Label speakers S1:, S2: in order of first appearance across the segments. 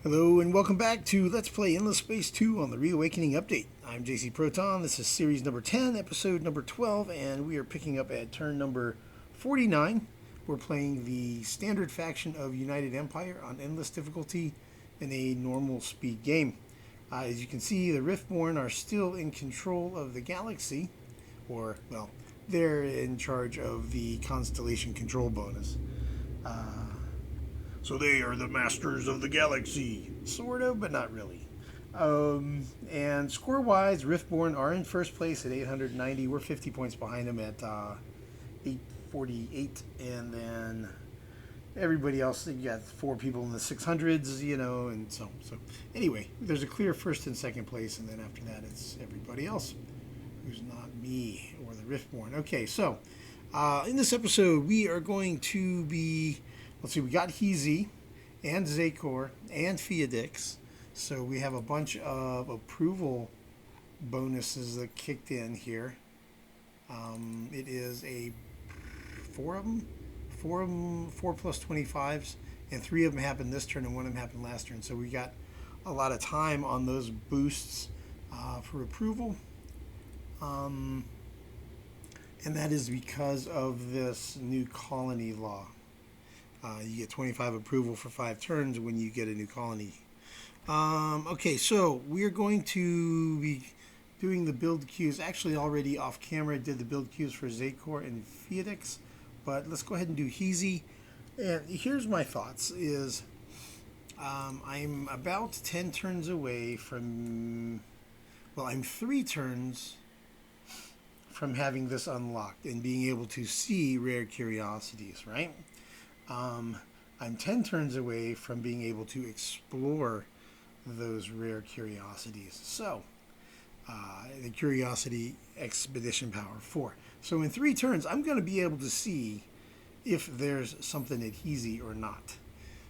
S1: Hello and welcome back to Let's Play Endless Space 2 on the Reawakening Update. I'm JC Proton, this is series number 10, episode number 12, and we are picking up at turn number 49. We're playing the standard faction of United Empire on endless difficulty in a normal speed game. As you can see, the Riftborn are still in control of the galaxy, or, well, they're in charge of the constellation control bonus. So they are the masters of the galaxy. Sort of, but not really. And score-wise, Riftborn are in first place at 890. We're 50 points behind them at 848. And then everybody else, you got 4 people in the 600s, you know, and so. So anyway, there's a clear first and second place. And then after that, it's everybody else who's not me or the Riftborn. Okay, so in this episode, we are going to be... Let's see, we got Heze and Xacor and Feadix. So we have a bunch of approval bonuses that kicked in here. It is a 4 of them, 4 plus 25s, and 3 of them happened this turn and 1 of them happened last turn. So we got a lot of time on those boosts for approval. And that is because of this new colony law. You get 25 approval for 5 turns when you get a new colony. Okay, so we're going to be doing the build queues. Actually, already off camera, did the build queues for Xacor and Feadix. But let's go ahead and do Heze. And here's my thoughts, is I'm about 10 turns away from... Well, I'm 3 turns from having this unlocked and being able to see rare curiosities, right? I'm 10 turns away from being able to explore those rare curiosities. So, the Curiosity Expedition Power 4. So in 3 turns, I'm going to be able to see if there's something at Heze or not.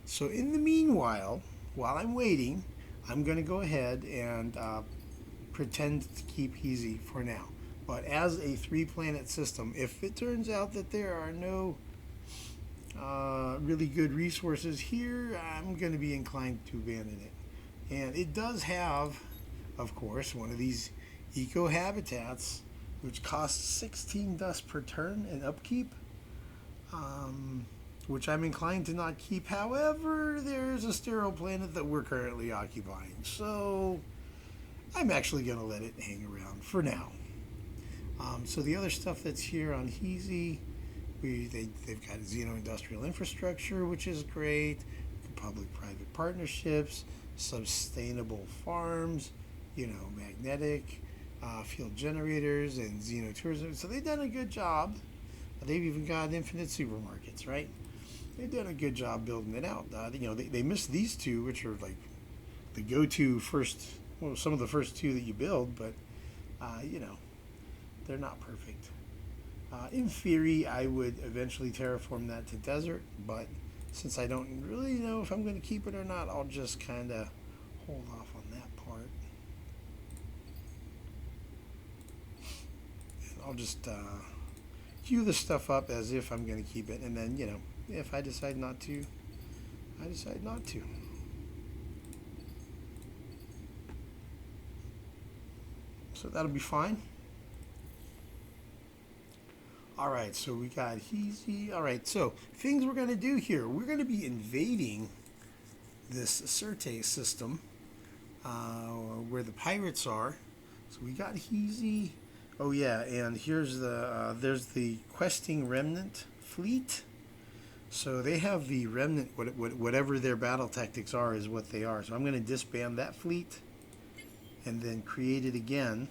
S1: So in the meanwhile, while I'm waiting, I'm going to go ahead and pretend to keep Heze for now. But as a 3-planet system, if it turns out that there are no really good resources here, I'm going to be inclined to abandon it. And it does have, of course, one of these eco habitats, which costs 16 dust per turn and upkeep, which I'm inclined to not keep. However, there's a sterile planet that we're currently occupying, so I'm actually going to let it hang around for now. So the other stuff that's here on Heze, they've got xeno-industrial infrastructure, which is great, public-private partnerships, sustainable farms, magnetic field generators, and xenotourism. So they've done a good job. They've even got infinite supermarkets, right? They've done a good job building it out. They missed these 2, which are like the go-to first, well, some of the first 2 that you build, but, they're not perfect. In theory, I would eventually terraform that to desert, but since I don't really know if I'm going to keep it or not, I'll just kind of hold off on that part. And I'll just queue the stuff up as if I'm going to keep it, and then, if I decide not to, I decide not to. So that'll be fine. Alright, so we got Heze. Alright, so things we're going to do here. We're going to be invading this Serte system where the pirates are. So we got Heze. Oh yeah, and here's there's the questing Remnant fleet. So they have the Remnant, whatever their battle tactics are is what they are. So I'm going to disband that fleet and then create it again.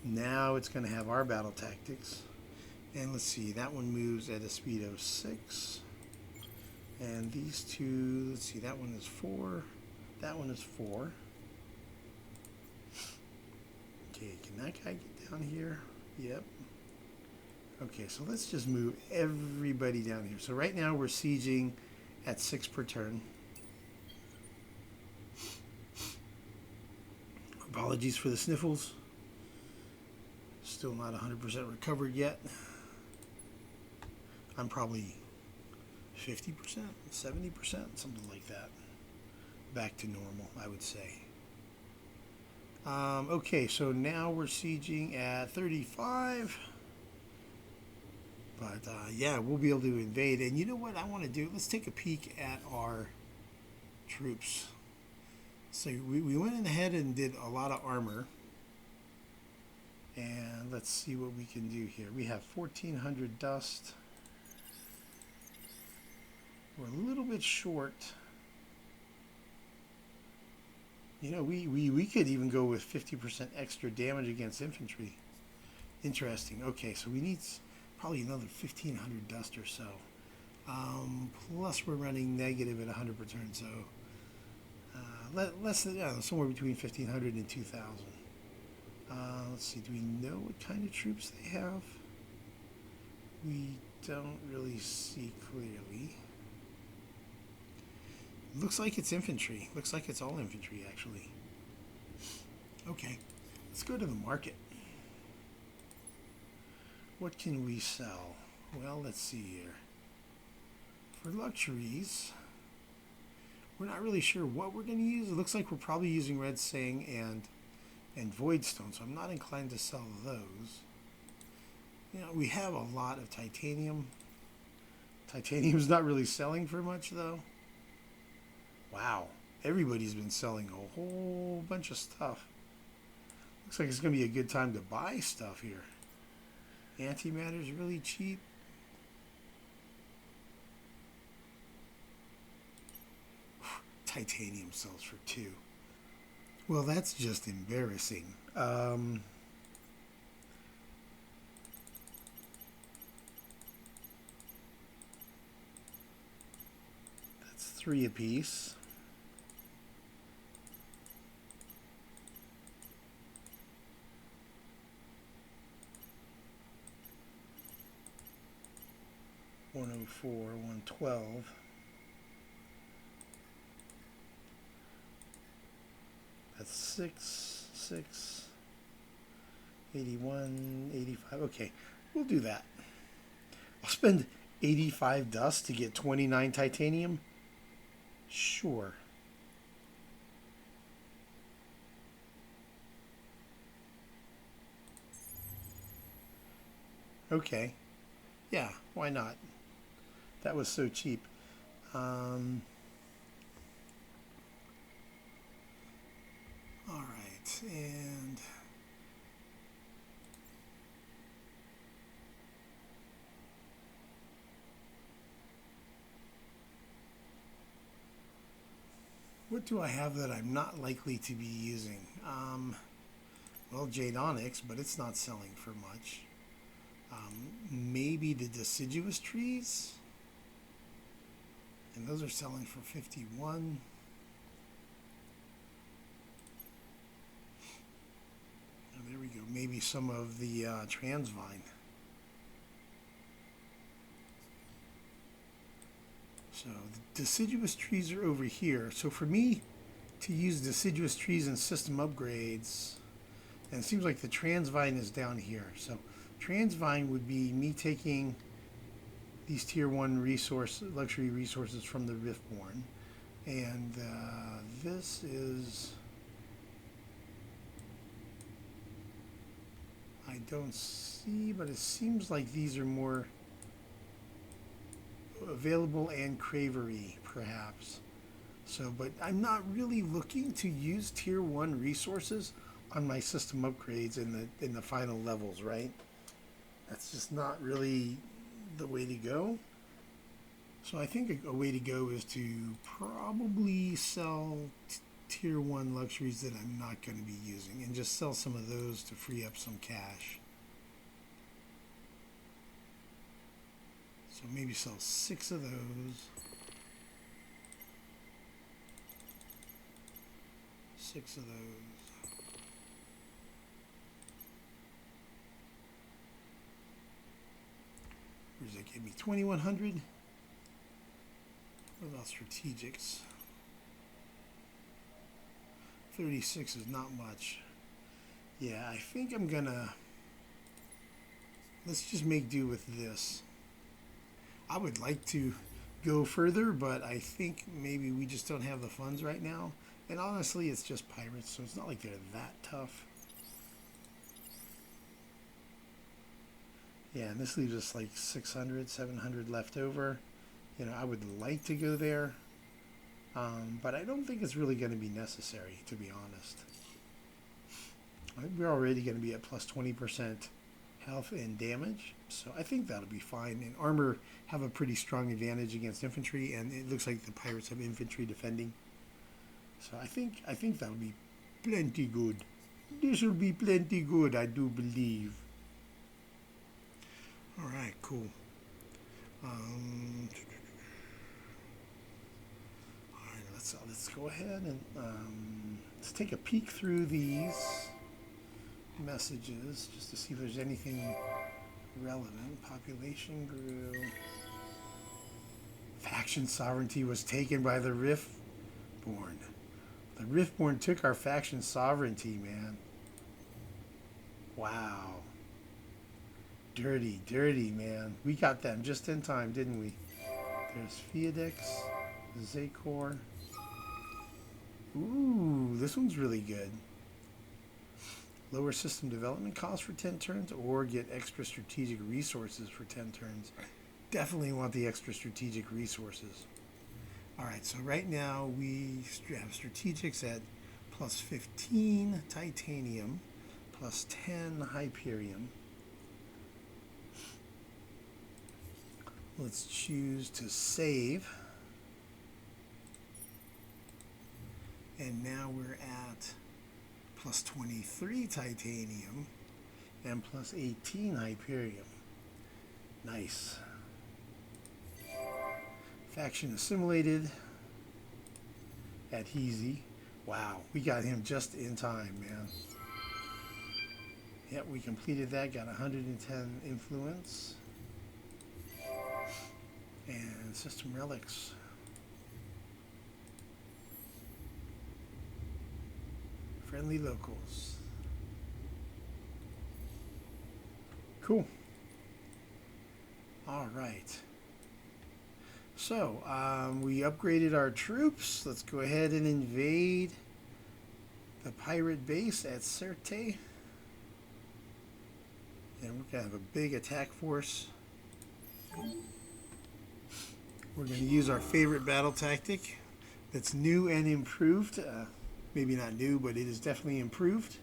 S1: Now it's going to have our battle tactics. And let's see, that one moves at a speed of 6. And these 2, let's see, that one is 4. That one is 4. Okay, can that guy get down here? Yep. Okay, so let's just move everybody down here. So right now we're sieging at 6 per turn. Apologies for the sniffles. Still not 100% recovered yet. I'm probably 50%, 70%, something like that. back to normal, I would say. Okay, so now we're sieging at 35. But yeah, we'll be able to invade. And you know what I want to do? Let's take a peek at our troops. So we went in ahead and did a lot of armor. And let's see what we can do here. We have 1,400 dust. We're a little bit short. You know, we could even go with 50% extra damage against infantry. Interesting. Okay, so we need probably another 1,500 dust or so. Plus we're running negative at 100 per turn, so less than, somewhere between 1,500 and 2,000. Let's see, do we know what kind of troops they have? We don't really see clearly. Looks like it's infantry. Looks like it's all infantry, actually. Okay, let's go to the market. What can we sell? Well, let's see here. For luxuries, we're not really sure what we're going to use. It looks like we're probably using Red Sang and Voidstone, so I'm not inclined to sell those. You know, we have a lot of titanium. Titanium's not really selling for much, though. Wow, everybody's been selling a whole bunch of stuff. Looks like it's going to be a good time to buy stuff here. Antimatter's really cheap. Titanium sells for 2. Well, that's just embarrassing. That's 3 apiece. $104, $112. That's 6, 81, 85. Okay, we'll do that. I'll spend 85 dust to get 29 titanium. Sure. Okay. Yeah, why not? That was so cheap. All right, and what do I have that I'm not likely to be using? Well, Jade Onyx, but it's not selling for much. Maybe the deciduous trees, and those are selling for 51. Oh, there we go. Maybe some of the transvine. So the deciduous trees are over here. So for me to use deciduous trees in system upgrades, and it seems like the transvine is down here. So transvine would be me taking these tier 1 luxury resources from the Riftborn, and this is, I don't see, but it seems like these are more available and cravery, perhaps. So, but I'm not really looking to use tier 1 resources on my system upgrades in the final levels, right? That's just not really the way to go. So I think a way to go is to probably sell tier 1 luxuries that I'm not going to be using, and just sell some of those to free up some cash. So maybe sell 6 of those. 6 of those. Where does that give me? 2,100. What about strategics? 36 is not much. Yeah, I think I'm gonna, let's just make do with this. I would like to go further, but I think maybe we just don't have the funds right now. And honestly, it's just pirates, so it's not like they're that tough. Yeah, and this leaves us like 600, 700 left over. You know, I would like to go there, but I don't think it's really going to be necessary, to be honest. We're already going to be at plus 20% health and damage, so I think that'll be fine. And armor have a pretty strong advantage against infantry, and it looks like the pirates have infantry defending. So I think that'll be plenty good. This will be plenty good, I do believe. All right, cool. All right, let's go ahead and let's take a peek through these messages just to see if there's anything relevant. Population grew. Faction sovereignty was taken by the Riftborn. The Riftborn took our faction sovereignty, man. Wow. Dirty, dirty, man. We got them just in time, didn't we? There's Feadix, Xacor. Ooh, this one's really good. Lower system development costs for 10 turns, or get extra strategic resources for 10 turns. Definitely want the extra strategic resources. Alright, so right now we have strategics at plus 15 titanium, plus 10 hyperium. Let's choose to save. And now we're at plus 23 titanium and plus 18 hyperium. Nice. Faction assimilated at Heze. Wow, we got him just in time, man. Yep, we completed that, got 110 influence. And system relics. Friendly locals. Cool. All right. So, we upgraded our troops. Let's go ahead and invade the pirate base at Serte. And we're going to have a big attack force. We're going to use our favorite battle tactic that's new and improved. Maybe not new, but it is definitely improved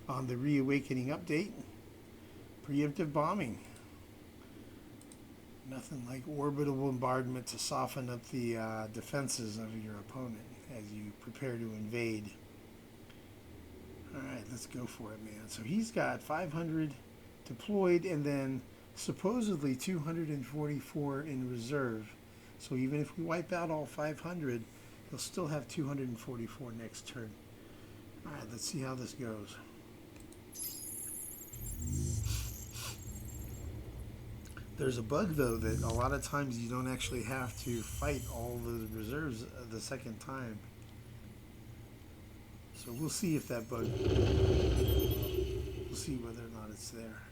S1: on the Reawakening update. Preemptive bombing. Nothing like orbital bombardment to soften up the defenses of your opponent as you prepare to invade. Alright, let's go for it, man. So he's got 500 deployed and then supposedly 244 in reserve. So even if we wipe out all 500, he'll still have 244 next turn. Alright, let's see how this goes. There's a bug, though, that a lot of times you don't actually have to fight all the reserves the second time. So we'll see if that bug... We'll see whether or not it's there.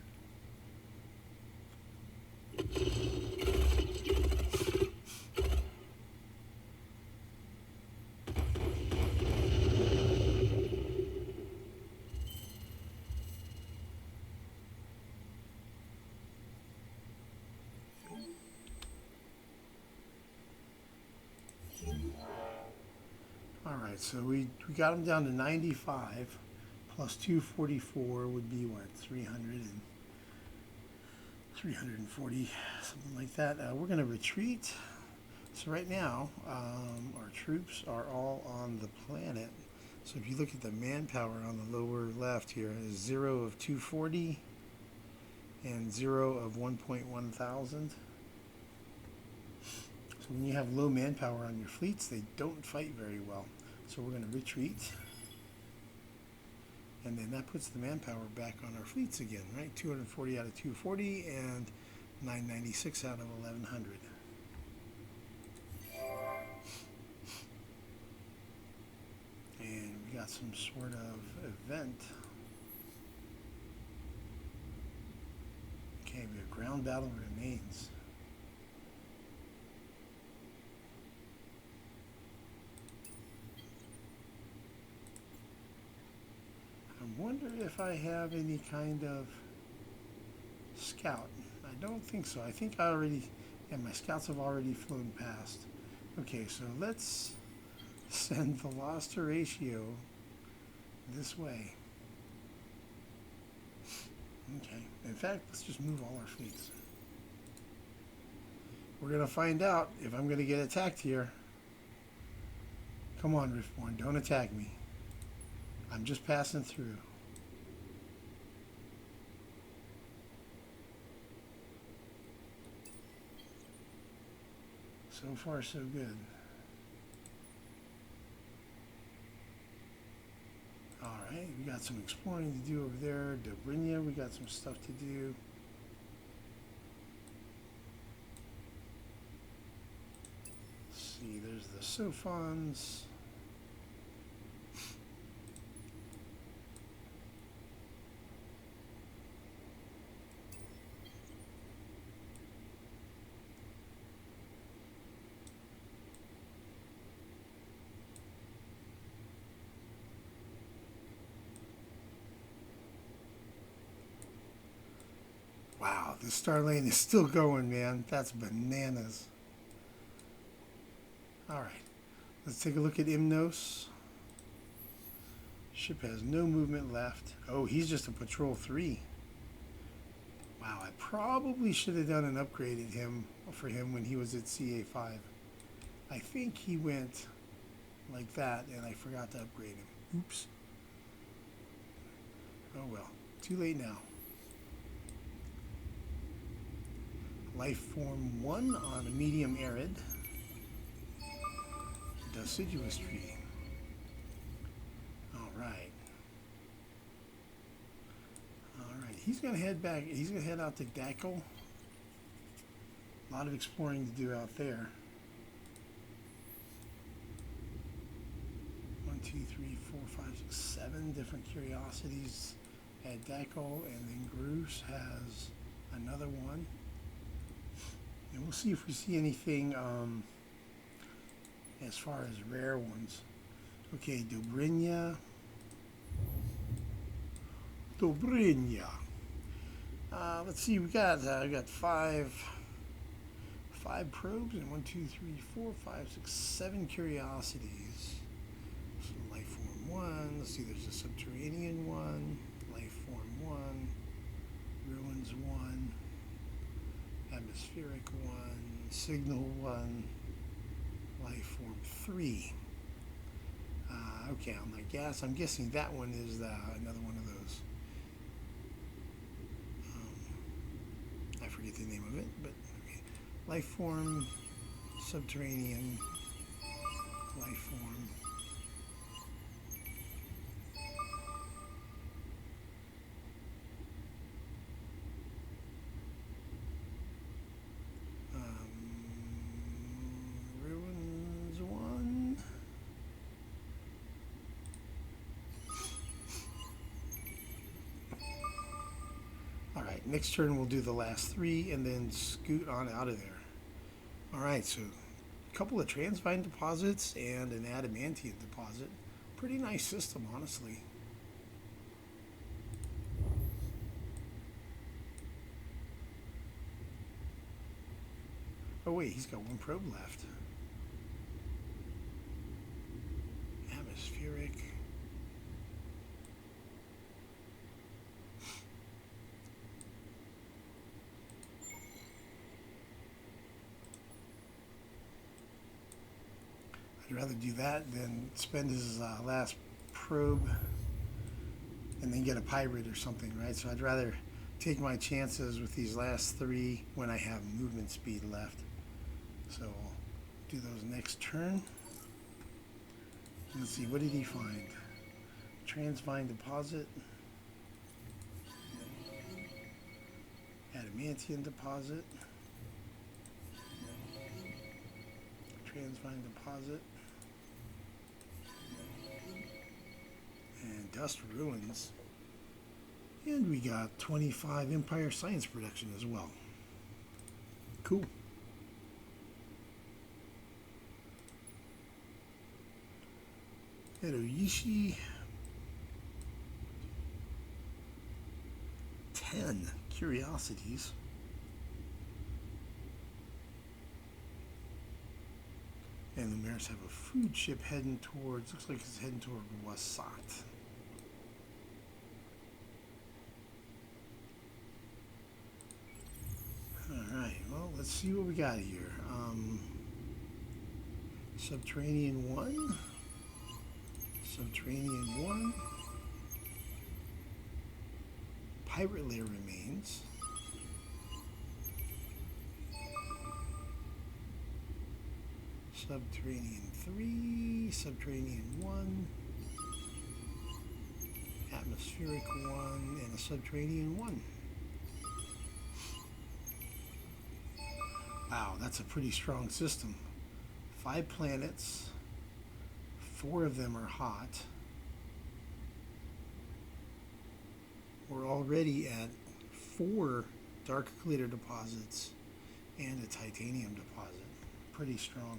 S1: Alright, so we got them down to 95, plus 244 would be what, 340, something like that. We're going to retreat. So right now, our troops are all on the planet. So if you look at the manpower on the lower left here, is 0 of 240 and 0 of 1.1 thousand. So when you have low manpower on your fleets, they don't fight very well. So we're going to retreat. And then that puts the manpower back on our fleets again, right? 240 out of 240 and 996 out of 1100. And we got some sort of event. Okay, we have ground battle remains. wonder if I have any kind of scout. I don't think so. I think I already, yeah, my scouts have already flown past. Okay, so let's send the loss to ratio this way. Okay, in fact, let's just move all our fleets. We're going to find out if I'm going to get attacked here. Come on, Riftborn, don't attack me. I'm just passing through. So far, so good. Alright, we got some exploring to do over there. Dobrinya, we got some stuff to do. Let's see, there's the Sophons. Wow, the Star Lane is still going, man. That's bananas. Alright, let's take a look at Imnos. Ship has no movement left. Oh, he's just a Patrol 3. Wow, I probably should have done an upgraded him for him when he was at CA5. I think he went like that, and I forgot to upgrade him. Oops. Oh well, too late now. Life form 1 on a medium arid. Deciduous tree. Alright. Alright, he's gonna head back, he's gonna head out to Dackle. A lot of exploring to do out there. 1, 2, 3, 4, 5, 6, 7 different curiosities at Dackle, and then Groose has another one. And we'll see if we see anything as far as rare ones. Okay, Dobrinya. Let's see, we got five probes and 1, 2, 3, 4, 5, 6, 7 curiosities. So life form 1. Let's see, there's a subterranean one, life form 1, ruins 1. Atmospheric 1, signal 1, life form 3. Okay, on my gas, I'm guessing that one is another one of those. I forget the name of it, but okay. Life form, subterranean, life form. Ruins 1. Alright, next turn we'll do the last 3 and then scoot on out of there. Alright, so a couple of transvine deposits and an adamantium deposit. Pretty nice system, honestly. Oh wait, he's got 1 probe left. Atmospheric. I'd rather do that than spend his last probe and then get a pirate or something, right? So I'd rather take my chances with these last 3 when I have movement speed left. So I'll do those next turn. Let's see, what did he find? Transvine deposit. Adamantium deposit. Transvine deposit. And dust ruins. And we got 25 Empire Science production as well. Cool. Edoyishi. S10, curiosities. And the mares have a food ship heading towards, looks like it's heading toward Wasat. Alright, well, let's see what we got here. Subterranean 1. Subterranean 1. Pirate lair remains. Subterranean 3. Subterranean 1. Atmospheric 1. And a subterranean 1. Wow, that's a pretty strong system. 5 planets. 4 of them are hot. We're already at 4 dark glitter deposits and a titanium deposit. Pretty strong.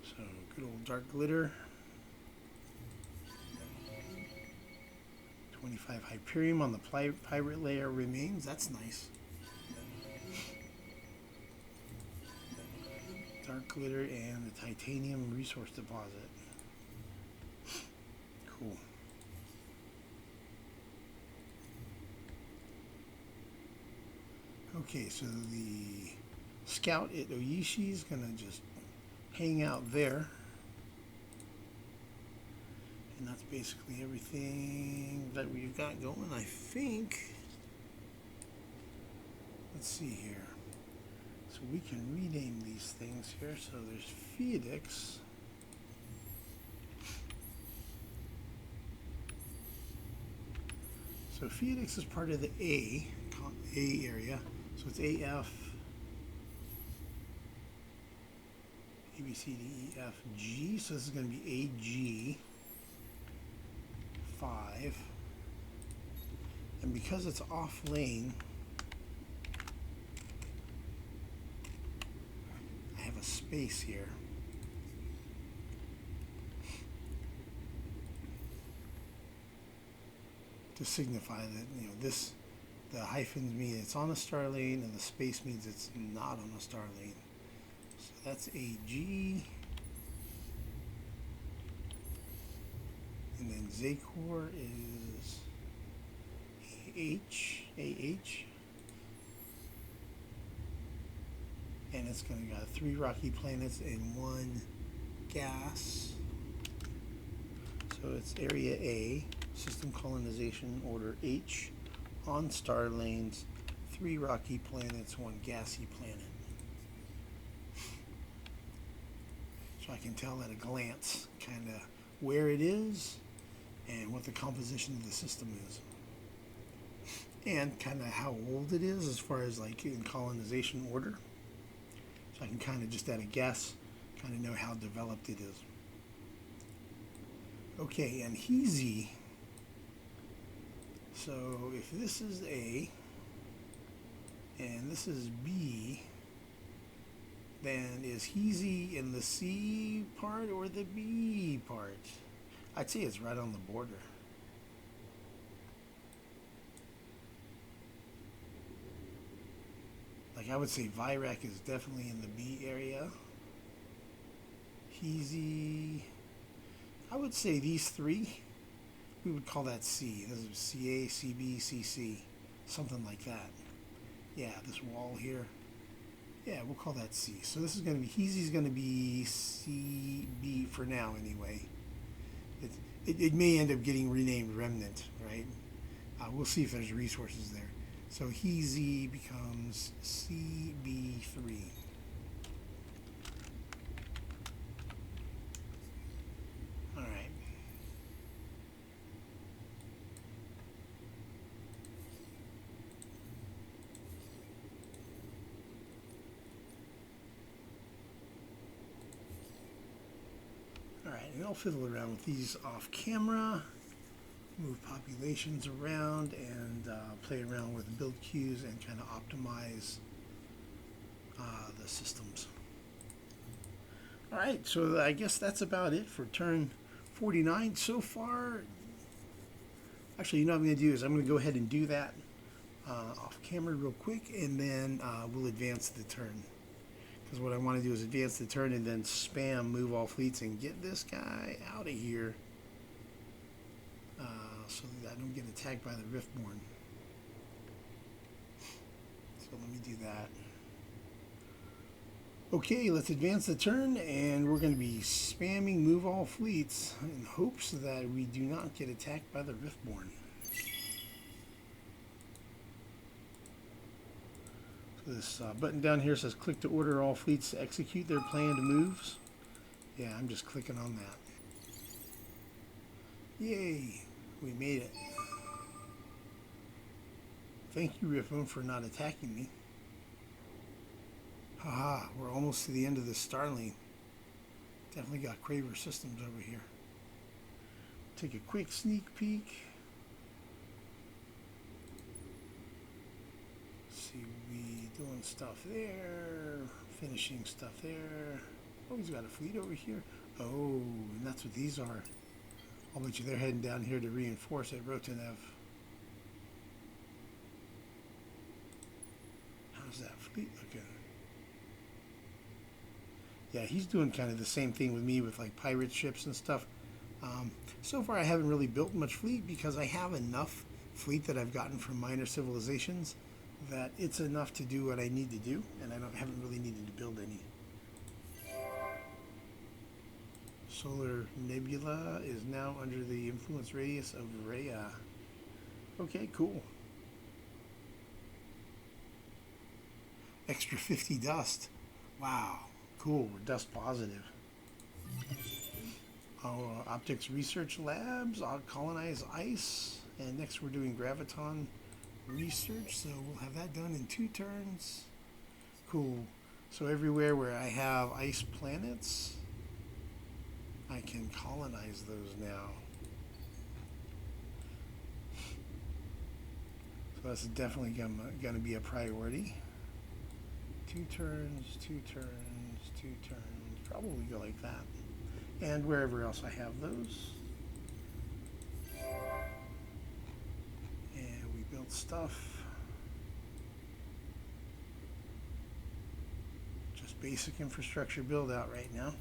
S1: So, good old dark glitter. 25 Hyperium on the pirate layer remains. That's nice. Dark glitter and the titanium resource deposit. Cool. Okay, so the scout at Oishi is going to just hang out there. And that's basically everything that we've got going, I think. Let's see here. So we can rename these things here. So there's Feadix. So Feadix is part of the A area. So it's AF, A, B, C, D, E, F, G. So this is going to be AG 5. And because it's off lane, I have a space here. To signify that, you know, this, the hyphens mean it's on a star lane and the space means it's not on a star lane. So that's AG. And then Xacor is AH. And it's going to got 3 rocky planets and 1 gas. So it's area A. System colonization order H on star lanes, 3 rocky planets, 1 gassy planet. So I can tell at a glance kind of where it is and what the composition of the system is. And kind of how old it is as far as like in colonization order. So I can kind of just at a guess kind of know how developed it is. Okay, and Heze. So if this is A and this is B, then is Heze in the C part or the B part? I'd say it's right on the border. Like I would say Virak is definitely in the B area. Heze, I would say these 3. We would call that C. This is CA, CB, CC, something like that. Yeah, this wall here. Yeah, we'll call that C. So this is going to be, Heze's going to be CB for now anyway. It may end up getting renamed Remnant, right? We'll see if there's resources there. So Heze becomes CB3. And I'll fiddle around with these off camera, move populations around, and play around with build queues and kind of optimize the systems. Alright, so I guess that's about it for turn 49 so far. Actually, you know what I'm going to do is I'm going to go ahead and do that off camera real quick, and then we'll advance the turn. Because what I want to do is advance the turn and then spam move all fleets and get this guy out of here so that I don't get attacked by the Riftborn. So let me do that. Okay, let's advance the turn, and we're going to be spamming move all fleets in hopes that we do not get attacked by the Riftborn. So this button down here says click to order all fleets to execute their planned moves. Yeah, I'm just clicking on that. Yay, we made it. Thank you, Riftborn, for not attacking me. Haha, we're almost to the end of the star lane. Definitely got Craver systems over here. Take a quick sneak peek. See, we doing stuff there, finishing stuff there. Oh, he's got a fleet over here. Oh, and that's what these are. I'll bet you they're heading down here to reinforce at Proton. How's that fleet looking? Yeah, he's doing kind of the same thing with me with like pirate ships and stuff. So far I haven't really built much fleet because I have enough fleet that I've gotten from minor civilizations that it's enough to do what I need to do, and haven't really needed to build any. Solar Nebula is now under the influence radius of Rhea. Okay, cool. Extra 50 dust. Wow. Cool, we're dust positive. Optics Research Labs, I'll colonize ice. And next we're doing graviton research, so we'll have that done in 2 turns. Cool. So everywhere where I have ice planets, I can colonize those now. So that's definitely going to be a priority. 2 turns, 2 turns, 2 turns, probably go like that. And wherever else I have those. And we built stuff. Just basic infrastructure build out right now.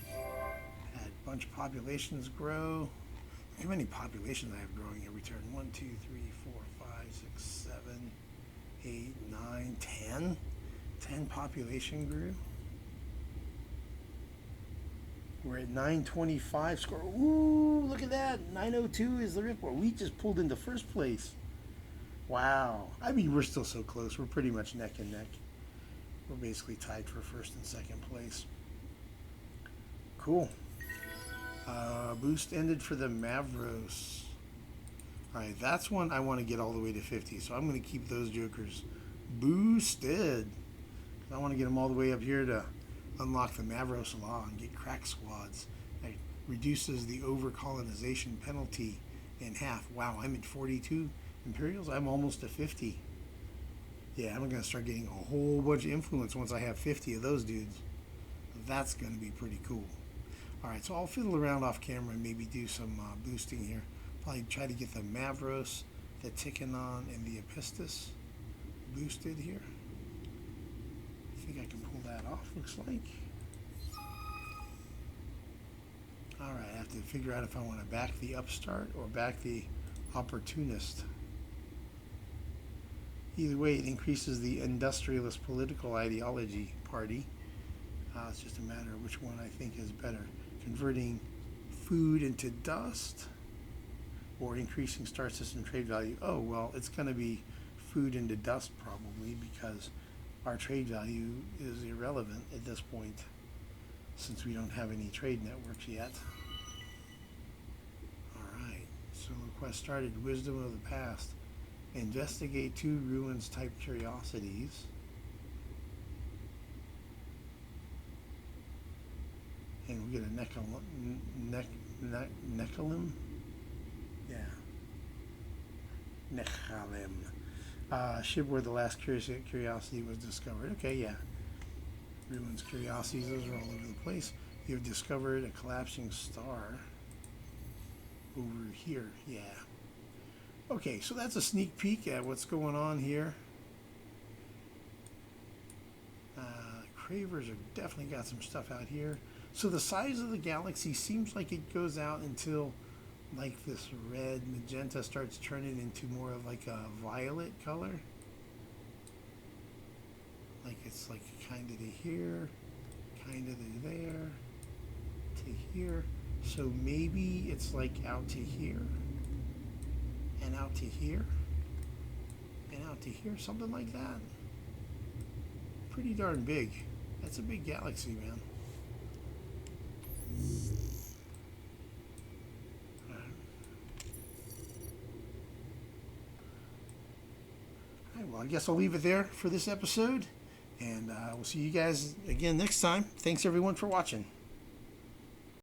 S1: Had a bunch of populations grow. Look how many populations I have growing every turn. 1, 2, 3, 4, 5, 6, 7, 8, 9, 10. 10 population grew. We're at 925 score. Ooh, look at that. 902 is the Riftborn. We just pulled into first place. Wow. I mean, we're still so close. We're pretty much neck and neck. We're basically tied for first and second place. Cool. Boost ended for the Mavros. Alright, that's one I want to get all the way to 50. So I'm going to keep those jokers boosted. I want to get them all the way up here to unlock the Mavros Law and get crack squads. That reduces the over-colonization penalty in half. Wow, I'm at 42 Imperials. I'm almost to 50. Yeah, I'm going to start getting a whole bunch of influence once I have 50 of those dudes. That's going to be pretty cool. Alright, so I'll fiddle around off camera and maybe do some boosting here. Probably try to get the Mavros, the Tikkanon, and the Epistis boosted here. I think I can pull that off, looks like. Alright, I have to figure out if I want to back the Upstart or back the Opportunist. Either way, it increases the industrialist political ideology party. It's just a matter of which one I think is better. Converting food into dust or increasing star system trade value. Oh, well, it's going to be food into dust probably because our trade value is irrelevant at this point since we don't have any trade networks yet. Alright, so the quest started. Wisdom of the Past. Investigate 2 ruins type curiosities. And we get a Nekhalim? Yeah. Nekhalim. Ship where the last curiosity was discovered. Okay, yeah. Ruins, curiosities, those are all over the place. You have discovered a collapsing star over here. Yeah. Okay, so that's a sneak peek at what's going on here. Cravers have definitely got some stuff out here. So the size of the galaxy seems like it goes out until like this red magenta starts turning into more of like a violet color. Like it's like kind of to here, kind of to there, to here. So maybe it's like out to here, and out to here, and out to here, something like that. Pretty darn big. That's a big galaxy, man. Alright, well, I guess I'll leave it there for this episode. And we'll see you guys again next time. Thanks, everyone, for watching.